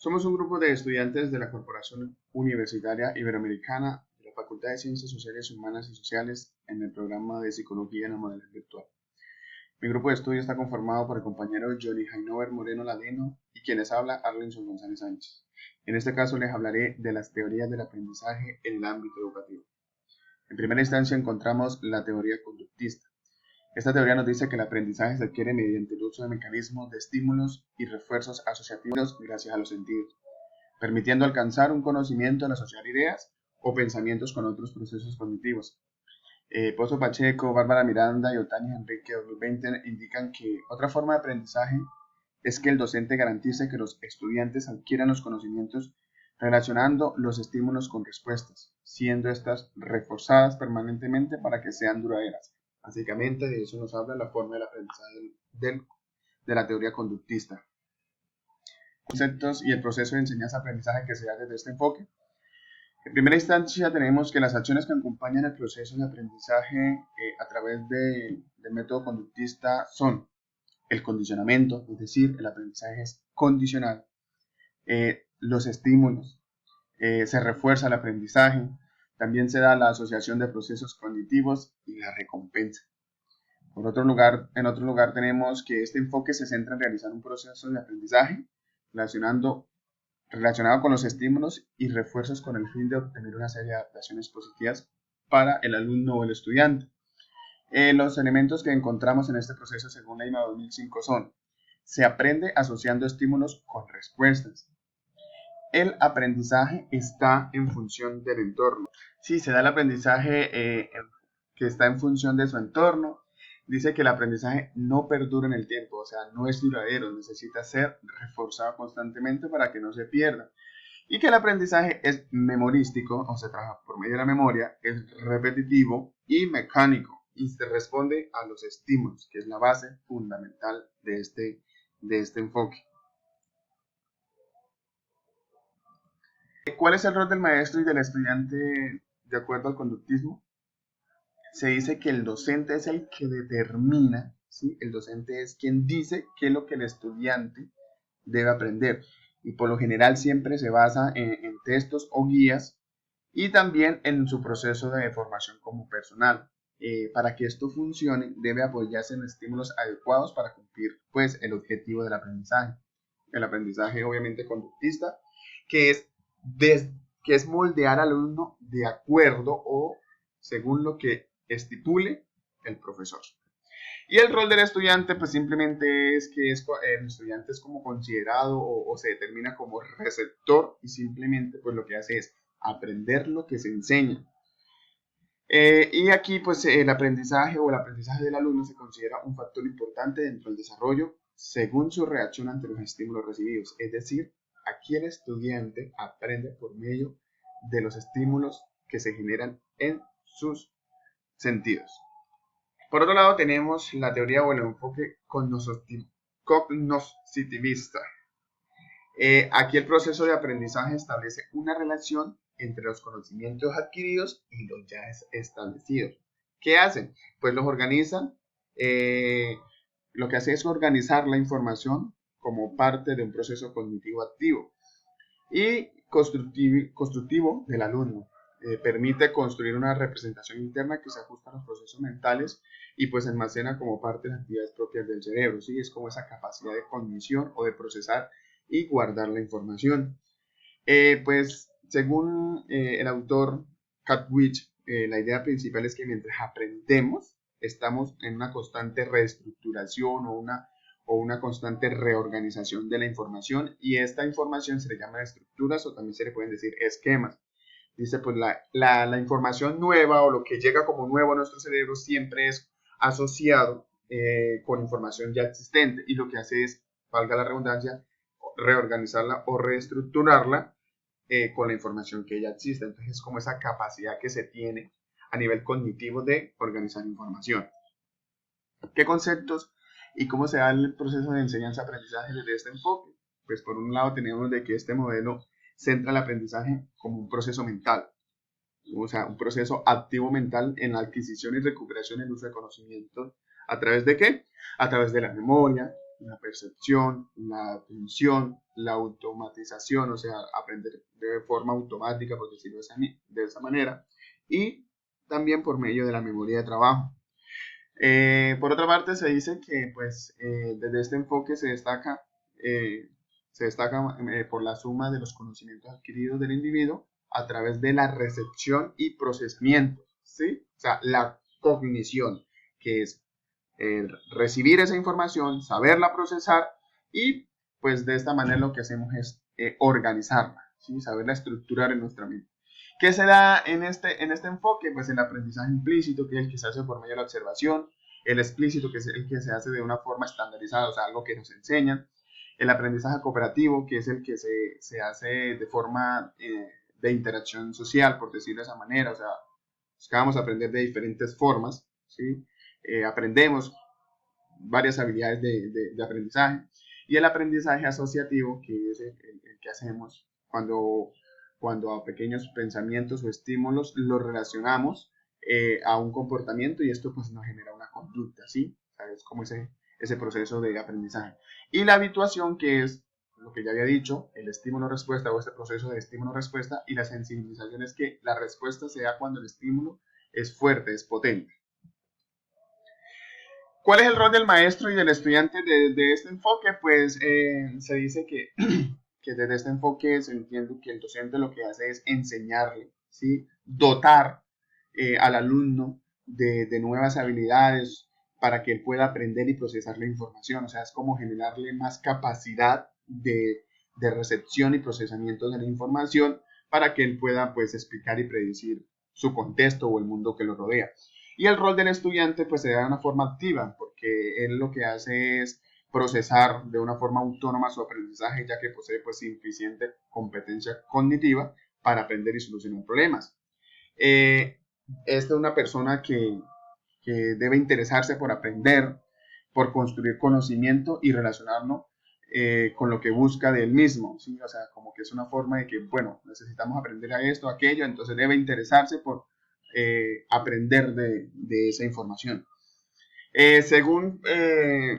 Somos un grupo de estudiantes de la Corporación Universitaria Iberoamericana de la Facultad de Ciencias Sociales, Humanas y Sociales en el programa de Psicología en la modalidad virtual. Mi grupo de estudio está conformado por el compañero Johnny Jainover Moreno Ladino y quien les habla, Arlinson González Sánchez. En este caso les hablaré de las teorías del aprendizaje en el ámbito educativo. En primera instancia encontramos la teoría conductista. Esta teoría nos dice que el aprendizaje se adquiere mediante el uso de mecanismos de estímulos y refuerzos asociativos gracias a los sentidos, permitiendo alcanzar un conocimiento al asociar ideas o pensamientos con otros procesos cognitivos. Pozo Pacheco, Bárbara Miranda y Otani Enrique 2020 indican que otra forma de aprendizaje es que el docente garantice que los estudiantes adquieran los conocimientos relacionando los estímulos con respuestas, siendo estas reforzadas permanentemente para que sean duraderas. Básicamente de eso nos habla la forma del aprendizaje de la teoría conductista. Conceptos y el proceso de enseñanza-aprendizaje que se da desde este enfoque. En primera instancia tenemos que las acciones que acompañan el proceso de aprendizaje a través del método conductista son el condicionamiento, es decir, el aprendizaje es condicional, los estímulos, se refuerza el aprendizaje, también se da la asociación de procesos cognitivos y la recompensa. En otro lugar tenemos que este enfoque se centra en realizar un proceso de aprendizaje relacionado con los estímulos y refuerzos con el fin de obtener una serie de adaptaciones positivas para el alumno o el estudiante. Los elementos que encontramos en este proceso según la IMA 2005 son: se aprende asociando estímulos con respuestas. El aprendizaje está en función del entorno. Sí, se da el aprendizaje que está en función de su entorno. Dice que el aprendizaje no perdura en el tiempo, o sea, no es duradero, necesita ser reforzado constantemente para que no se pierda. Y que el aprendizaje es memorístico, o se trabaja por medio de la memoria, es repetitivo y mecánico, y se responde a los estímulos, que es la base fundamental de este enfoque. ¿Cuál es el rol del maestro y del estudiante de acuerdo al conductismo? Se dice que el docente es el que determina, ¿sí? El docente es quien dice qué es lo que el estudiante debe aprender. Y por lo general siempre se basa en textos o guías y también en su proceso de formación como personal. Para que esto funcione, debe apoyarse en estímulos adecuados para cumplir pues, el objetivo del aprendizaje. El aprendizaje obviamente conductista, que es moldear al alumno de acuerdo o según lo que estipule el profesor. Y el rol del estudiante, pues simplemente es que el estudiante es como considerado o se determina como receptor y simplemente pues lo que hace es aprender lo que se enseña. Y aquí pues el aprendizaje o el aprendizaje del alumno se considera un factor importante dentro del desarrollo según su reacción ante los estímulos recibidos. Es decir, aquí el estudiante aprende por medio de los estímulos que se generan en sus sentidos. Por otro lado tenemos la teoría o el enfoque cognoscitivista. Aquí el proceso de aprendizaje establece una relación entre los conocimientos adquiridos y los ya establecidos. ¿Qué hacen? Pues los organizan. Lo que hace es organizar la información como parte de un proceso cognitivo activo y constructivo del alumno. Permite construir una representación interna que se ajusta a los procesos mentales y pues almacena como parte de las actividades propias del cerebro, ¿sí? Es como esa capacidad de cognición o de procesar y guardar la información. Pues según el autor Katwich, la idea principal es que mientras aprendemos estamos en una constante reestructuración o una constante reorganización de la información, y esta información se le llama estructuras o también se le pueden decir esquemas. Dice, pues la información nueva o lo que llega como nuevo a nuestro cerebro siempre es asociado con información ya existente, y lo que hace es, valga la redundancia, reorganizarla o reestructurarla con la información que ya existe. Entonces es como esa capacidad que se tiene a nivel cognitivo de organizar información. ¿Qué conceptos y cómo se da el proceso de enseñanza-aprendizaje desde este enfoque? Pues por un lado tenemos de que este modelo centra el aprendizaje como un proceso mental, o sea, un proceso activo mental en la adquisición y recuperación del uso de conocimientos. ¿A través de qué? A través de la memoria, la percepción, la atención, la automatización, o sea, aprender de forma automática, por decirlo de esa manera, y también por medio de la memoria de trabajo. Por otra parte, se dice que pues, desde este enfoque se destaca por la suma de los conocimientos adquiridos del individuo a través de la recepción y procesamiento, ¿sí? O sea, la cognición, que es recibir esa información, saberla procesar y pues de esta manera lo que hacemos es organizarla, ¿sí? Saberla estructurar en nuestra mente. ¿Qué se da en este enfoque? Pues el aprendizaje implícito, que es el que se hace por medio de la observación, el explícito, que es el que se hace de una forma estandarizada, o sea, algo que nos enseñan, el aprendizaje cooperativo, que es el que se hace de forma de interacción social, por decirlo de esa manera, o sea, buscamos aprender de diferentes formas, ¿sí? Aprendemos varias habilidades de aprendizaje, y el aprendizaje asociativo, que es el que hacemos cuando a pequeños pensamientos o estímulos los relacionamos a un comportamiento, y esto pues nos genera una conducta, ¿sí? O sea, es como ese proceso de aprendizaje. Y la habituación, que es lo que ya había dicho, el estímulo-respuesta o este proceso de estímulo-respuesta, y la sensibilización es que la respuesta se da cuando el estímulo es fuerte, es potente. ¿Cuál es el rol del maestro y del estudiante de este enfoque? Pues se dice que, que desde este enfoque se entiende que el docente lo que hace es enseñarle, ¿sí? Dotar al alumno de nuevas habilidades para que él pueda aprender y procesar la información. O sea, es como generarle más capacidad de recepción y procesamiento de la información para que él pueda pues explicar y predecir su contexto o el mundo que lo rodea. Y el rol del estudiante pues se da de una forma activa, porque él lo que hace es procesar de una forma autónoma su aprendizaje, ya que posee pues suficiente competencia cognitiva para aprender y solucionar problemas. Esta es una persona que debe interesarse por aprender, por construir conocimiento y relacionarlo con lo que busca de él mismo, ¿sí? O sea, como que es una forma de que, bueno, necesitamos aprender a esto, a aquello, entonces debe interesarse por aprender de esa información. Según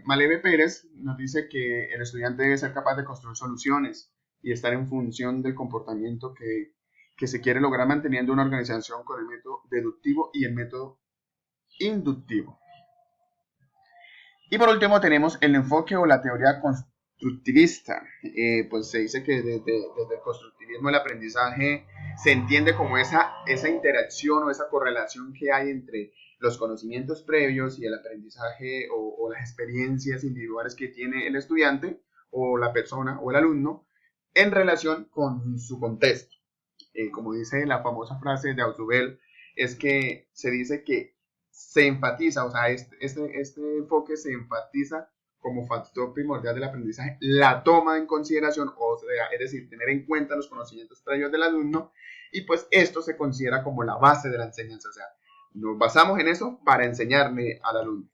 Maleve Pérez, nos dice que el estudiante debe ser capaz de construir soluciones y estar en función del comportamiento que se quiere lograr manteniendo una organización con el método deductivo y el método inductivo. Y por último tenemos el enfoque o la teoría constructivista. Pues se dice que desde el constructivismo el aprendizaje se entiende como esa interacción o esa correlación que hay entre los conocimientos previos y el aprendizaje o las experiencias individuales que tiene el estudiante o la persona o el alumno en relación con su contexto. Como dice la famosa frase de Ausubel, es que se dice que se enfatiza, o sea, este enfoque se enfatiza como factor primordial del aprendizaje, la toma en consideración, o sea, es decir, tener en cuenta los conocimientos previos del alumno, y pues esto se considera como la base de la enseñanza, o sea, nos basamos en eso para enseñarle al alumno.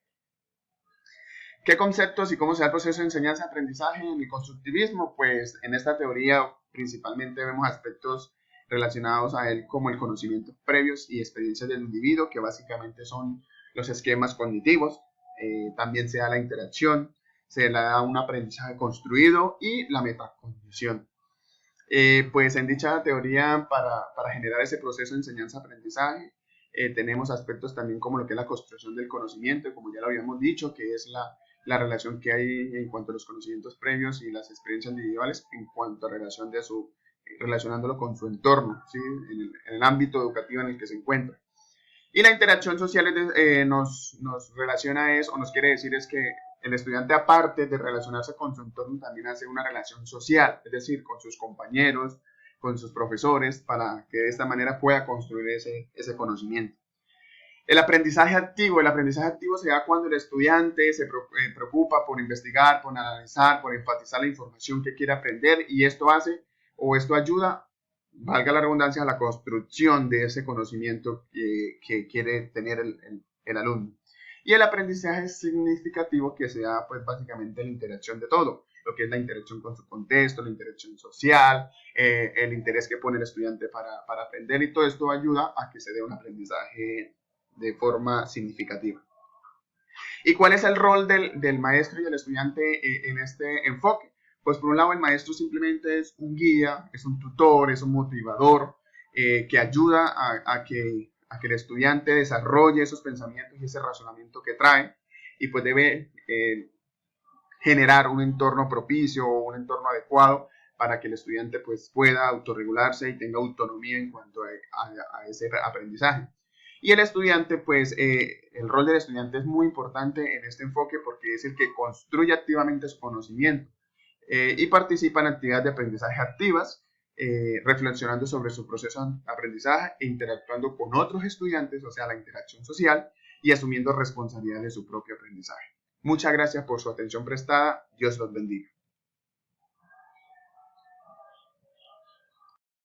¿Qué conceptos y cómo se da el proceso de enseñanza-aprendizaje en el constructivismo? Pues en esta teoría principalmente vemos aspectos relacionados a él como el conocimiento previos y experiencias del individuo, que básicamente son los esquemas cognitivos. También se da la interacción, se da un aprendizaje construido y la metacognición. Pues en dicha teoría, para generar ese proceso de enseñanza-aprendizaje, tenemos aspectos también como lo que es la construcción del conocimiento, como ya lo habíamos dicho, que es la relación que hay en cuanto a los conocimientos previos y las experiencias individuales en cuanto a relación de relacionándolo con su entorno, ¿sí? En el ámbito educativo en el que se encuentra. Y la interacción social nos relaciona o nos quiere decir es que el estudiante, aparte de relacionarse con su entorno, también hace una relación social, es decir, con sus compañeros, con sus profesores, para que de esta manera pueda construir ese conocimiento. El aprendizaje activo se da cuando el estudiante se preocupa por investigar, por analizar, por enfatizar la información que quiere aprender, y esto ayuda, valga la redundancia, a la construcción de ese conocimiento que quiere tener el alumno. Y el aprendizaje significativo, que se da pues básicamente la interacción de todo, lo que es la interacción con su contexto, la interacción social, el interés que pone el estudiante para aprender, y todo esto ayuda a que se dé un aprendizaje de forma significativa. ¿Y cuál es el rol del maestro y del estudiante en este enfoque? Pues por un lado el maestro simplemente es un guía, es un tutor, es un motivador que ayuda a que el estudiante desarrolle esos pensamientos y ese razonamiento que trae y pues debe generar un entorno propicio o un entorno adecuado para que el estudiante pues pueda autorregularse y tenga autonomía en cuanto a ese aprendizaje. Y el estudiante, pues el rol del estudiante es muy importante en este enfoque porque es el que construye activamente su conocimiento y participa en actividades de aprendizaje activas, reflexionando sobre su proceso de aprendizaje e interactuando con otros estudiantes, o sea, la interacción social, y asumiendo responsabilidad de su propio aprendizaje. Muchas gracias por su atención prestada. Dios los bendiga.